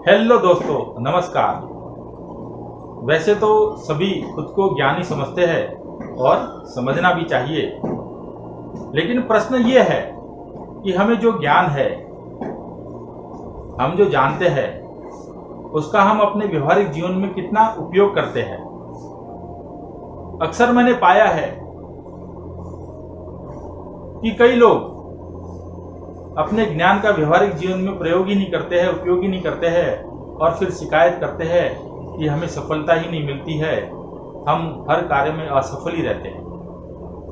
Hello दोस्तों, नमस्कार। वैसे तो सभी खुद को ज्ञानी समझते हैं और समझना भी चाहिए, लेकिन प्रश्न ये है कि हमें जो ज्ञान है, हम जो जानते हैं, उसका हम अपने व्यवहारिक जीवन में कितना उपयोग करते हैं। अक्सर मैंने पाया है कि कई लोग अपने ज्ञान का व्यवहारिक जीवन में प्रयोग ही नहीं करते हैं, उपयोग ही नहीं करते हैं और फिर शिकायत करते हैं कि हमें सफलता ही नहीं मिलती है, हम हर कार्य में असफल ही रहते हैं।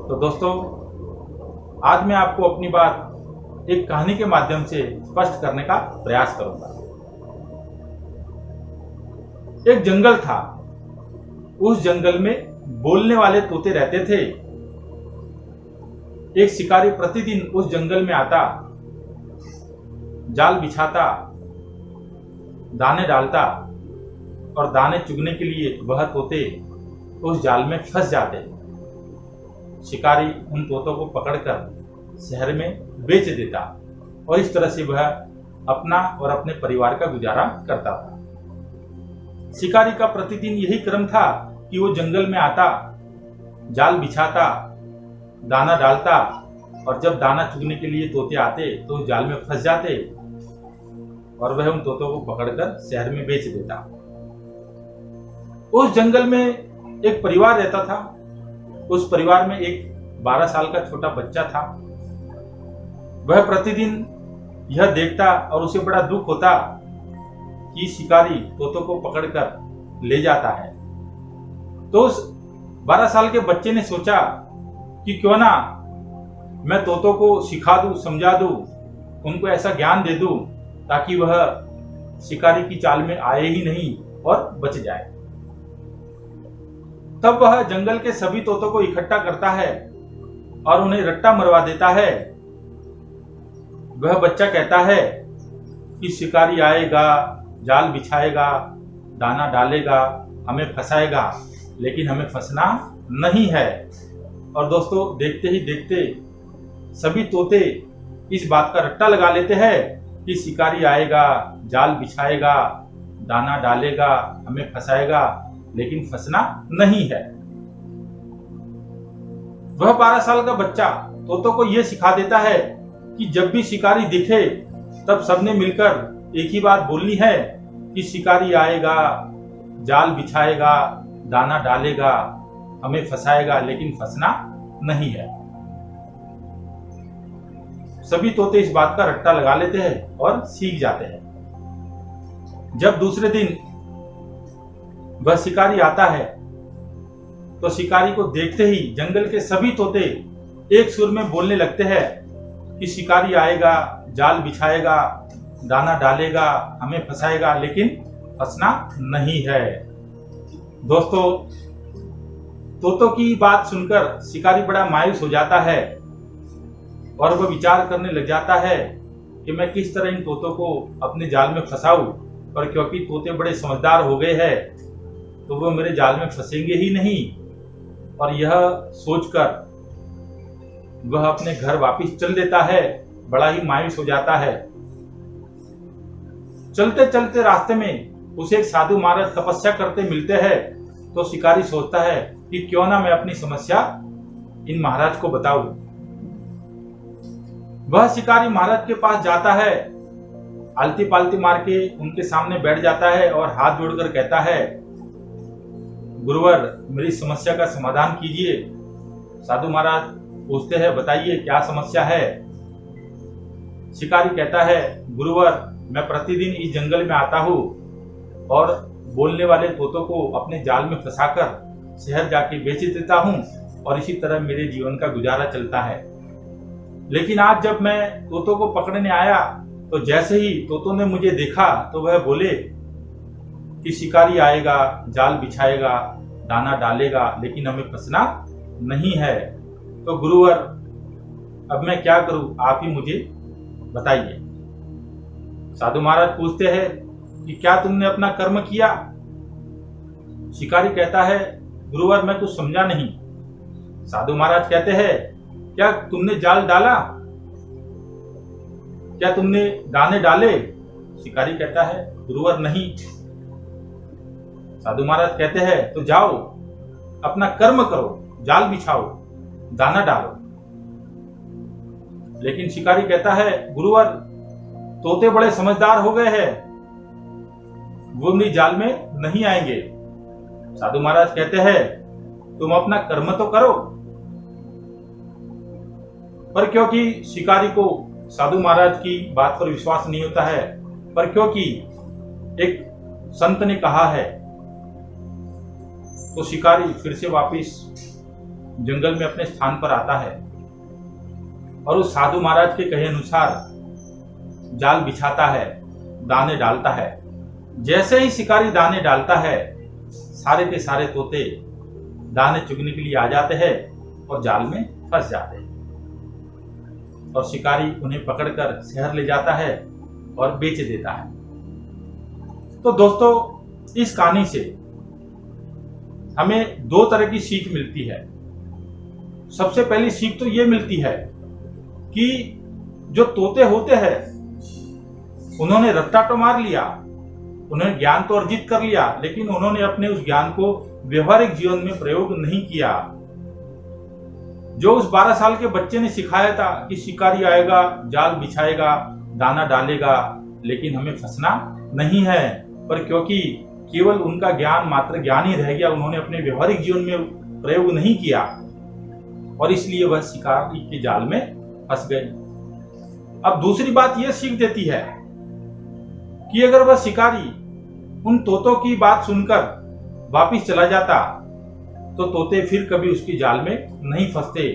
तो दोस्तों, आज मैं आपको अपनी बात एक कहानी के माध्यम से स्पष्ट करने का प्रयास करूंगा। एक जंगल था। उस जंगल में बोलने वाले तोते रहते थे। एक शिकारी प्रतिदिन उस जंगल में आता, जाल बिछाता, दाने डालता और दाने चुगने के लिए वह तोते उस जाल में फंस जाते। शिकारी उन तोतों को पकड़कर शहर में बेच देता और इस तरह से वह अपना और अपने परिवार का गुजारा करता था। शिकारी का प्रतिदिन यही क्रम था कि वो जंगल में आता, जाल बिछाता, दाना डालता और जब दाना चुगने के लिए तोते आते तो उस जाल में फंस जाते और वह उन तोतों को पकड़कर शहर में बेच देता। उस जंगल में एक परिवार रहता था। उस परिवार में एक 12 साल का छोटा बच्चा था। वह प्रतिदिन यह देखता और उसे बड़ा दुख होता कि शिकारी तोतों को पकड़कर ले जाता है। तो उस 12 साल के बच्चे ने सोचा कि क्यों ना मैं तोतों को सिखा दूं, समझा दूं, उनको ऐसा ज्ञान दे दूं ताकि वह शिकारी की चाल में आए ही नहीं और बच जाए। तब वह जंगल के सभी तोतों को इकट्ठा करता है और उन्हें रट्टा मरवा देता है। वह बच्चा कहता है कि शिकारी आएगा, जाल बिछाएगा, दाना डालेगा, हमें फंसाएगा, लेकिन हमें फंसना नहीं है। और दोस्तों, देखते ही देखते सभी तोते इस बात का रट्टा लगा लेते हैं कि शिकारी आएगा, जाल बिछाएगा, दाना डालेगा, हमें फंसाएगा, लेकिन फंसना नहीं है। वह 12 साल का बच्चा तोतों को यह सिखा देता है कि जब भी शिकारी दिखे तब सबने मिलकर एक ही बात बोलनी है कि शिकारी आएगा, जाल बिछाएगा, दाना डालेगा, हमें फंसाएगा, लेकिन फंसना नहीं है। सभी तोते इस बात का रट्टा लगा लेते हैं और सीख जाते हैं। जब दूसरे दिन वह शिकारी आता है तो शिकारी को देखते ही जंगल के सभी तोते एक सुर में बोलने लगते हैं कि शिकारी आएगा, जाल बिछाएगा, दाना डालेगा, हमें फंसाएगा, लेकिन फंसना नहीं है। दोस्तों, तोतों की बात सुनकर शिकारी बड़ा मायूस हो जाता है और वह विचार करने लग जाता है कि मैं किस तरह इन तोतों को अपने जाल में फंसाऊं। पर क्योंकि तोते बड़े समझदार हो गए हैं तो वो मेरे जाल में फंसेंगे ही नहीं। और यह सोचकर वह अपने घर वापस चल देता है। बड़ा ही मायूस हो जाता है। चलते चलते रास्ते में उसे एक साधु महाराज तपस्या करते मिलते हैं। तो शिकारी सोचता है कि क्यों ना मैं अपनी समस्या इन महाराज को बताऊं। वह शिकारी महाराज के पास जाता है, आलती पालती मार के उनके सामने बैठ जाता है और हाथ जोड़कर कहता है, गुरुवर, मेरी समस्या का समाधान कीजिए। साधु महाराज पूछते हैं, बताइए क्या समस्या है। शिकारी कहता है, गुरुवर, मैं प्रतिदिन इस जंगल में आता हूँ और बोलने वाले तोतों को अपने जाल में फंसाकर शहर जाके बेच देता हूँ और इसी तरह मेरे जीवन का गुजारा चलता है। लेकिन आज जब मैं तोतों को पकड़ने आया तो जैसे ही तोतों ने मुझे देखा तो वह बोले कि शिकारी आएगा, जाल बिछाएगा, दाना डालेगा, लेकिन हमें फंसना नहीं है। तो गुरुवर, अब मैं क्या करूं, आप ही मुझे बताइए। साधु महाराज पूछते हैं कि क्या तुमने अपना कर्म किया। शिकारी कहता है, गुरुवर, मैं कुछ समझा नहीं। साधु महाराज कहते हैं, क्या तुमने जाल डाला, क्या तुमने दाने डाले, शिकारी कहता है गुरुवर नहीं। साधु महाराज कहते हैं तो जाओ अपना कर्म करो, जाल बिछाओ, दाना डालो। लेकिन शिकारी कहता है गुरुवर तोते बड़े समझदार हो गए हैं, वो मेरी जाल में नहीं आएंगे। साधु महाराज कहते हैं तुम अपना कर्म तो करो। पर क्योंकि शिकारी को साधु महाराज की बात पर विश्वास नहीं होता है, पर क्योंकि एक संत ने कहा है, तो शिकारी फिर से वापस जंगल में अपने स्थान पर आता है और उस साधु महाराज के कहे अनुसार जाल बिछाता है, दाने डालता है। जैसे ही शिकारी दाने डालता है, सारे के सारे तोते दाने चुगने के लिए आ जाते हैं और जाल में फंस जाते हैं और शिकारी उन्हें पकड़कर शहर ले जाता है और बेच देता है। तो दोस्तों, इस कहानी से हमें दो तरह की सीख मिलती है। सबसे पहली सीख तो ये मिलती है कि जो तोते होते हैं उन्होंने रट्टा तो मार लिया, उन्होंने ज्ञान तो अर्जित कर लिया, लेकिन उन्होंने अपने उस ज्ञान को व्यवहारिक जीवन में प्रयोग नहीं किया। जो उस 12 साल के बच्चे ने सिखाया था कि शिकारी आएगा, जाल बिछाएगा, दाना डालेगा, लेकिन हमें फंसना नहीं है, पर क्योंकि केवल उनका ज्ञान मात्र ज्ञान ही रह गया, उन्होंने अपने व्यवहारिक जीवन में प्रयोग नहीं किया और इसलिए वह शिकारी के जाल में फंस गए। अब दूसरी बात यह सीख देती है कि अगर वह शिकारी उन तोतों की बात सुनकर वापिस चला जाता तो तोते फिर कभी उसकी जाल में नहीं फंसते,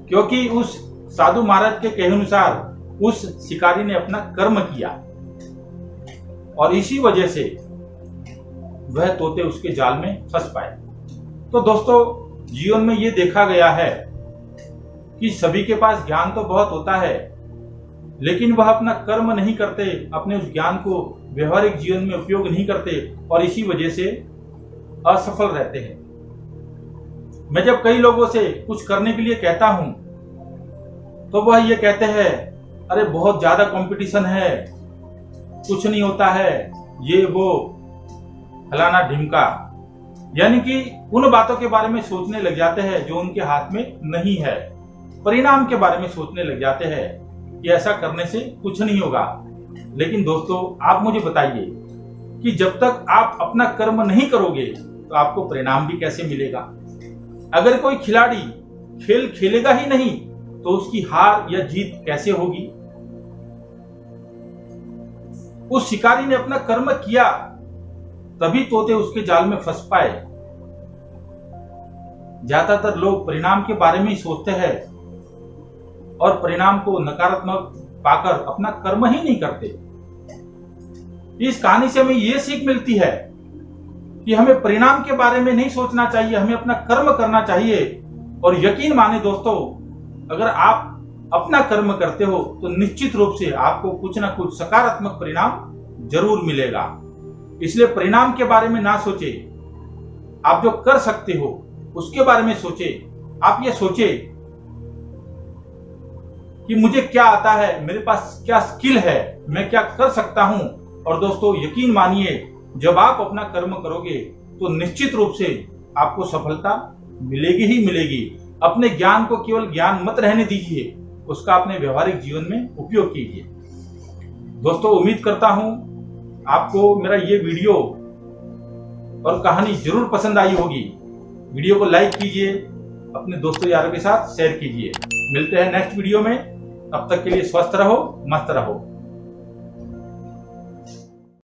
क्योंकि उस साधु महाराज के कहे अनुसार उस शिकारी ने अपना कर्म किया और इसी वजह से वह तोते उसके जाल में फंस पाए। तो दोस्तों, जीवन में यह देखा गया है कि सभी के पास ज्ञान तो बहुत होता है, लेकिन वह अपना कर्म नहीं करते, अपने उस ज्ञान को व्यवहारिक जीवन में उपयोग नहीं करते और इसी वजह से असफल रहते हैं। मैं जब कई लोगों से कुछ करने के लिए कहता हूं तो वह ये कहते हैं अरे बहुत ज्यादा कंपटीशन है, कुछ नहीं होता है, ये वो फलाना ढिमका, यानी कि उन बातों के बारे में सोचने लग जाते हैं जो उनके हाथ में नहीं है। परिणाम के बारे में सोचने लग जाते हैं कि ऐसा करने से कुछ नहीं होगा। लेकिन दोस्तों, आप मुझे बताइए कि जब तक आप अपना कर्म नहीं करोगे तो आपको परिणाम भी कैसे मिलेगा? अगर कोई खिलाड़ी खेल खेलेगा ही नहीं तो उसकी हार या जीत कैसे होगी? उस शिकारी ने अपना कर्म किया तभी तोते उसके जाल में फंस पाए। ज्यादातर लोग परिणाम के बारे में ही सोचते हैं और परिणाम को नकारात्मक पाकर अपना कर्म ही नहीं करते। इस कहानी से हमें यह सीख मिलती है कि हमें परिणाम के बारे में नहीं सोचना चाहिए, हमें अपना कर्म करना चाहिए। और यकीन माने दोस्तों, अगर आप अपना कर्म करते हो तो निश्चित रूप से आपको कुछ ना कुछ सकारात्मक परिणाम जरूर मिलेगा। इसलिए परिणाम के बारे में ना सोचे, आप जो कर सकते हो उसके बारे में सोचे। आप ये सोचे कि मुझे क्या आता है, मेरे पास क्या स्किल है, मैं क्या कर सकता हूं। और दोस्तों, यकीन मानिए, जब आप अपना कर्म करोगे तो निश्चित रूप से आपको सफलता मिलेगी ही मिलेगी। अपने ज्ञान को केवल ज्ञान मत रहने दीजिए, उसका अपने व्यवहारिक जीवन में उपयोग कीजिए। दोस्तों, उम्मीद करता हूं आपको मेरा ये वीडियो और कहानी जरूर पसंद आई होगी। वीडियो को लाइक कीजिए, अपने दोस्तों यारों के साथ शेयर कीजिए। मिलते हैं नेक्स्ट वीडियो में, तब तक के लिए स्वस्थ रहो, मस्त रहो।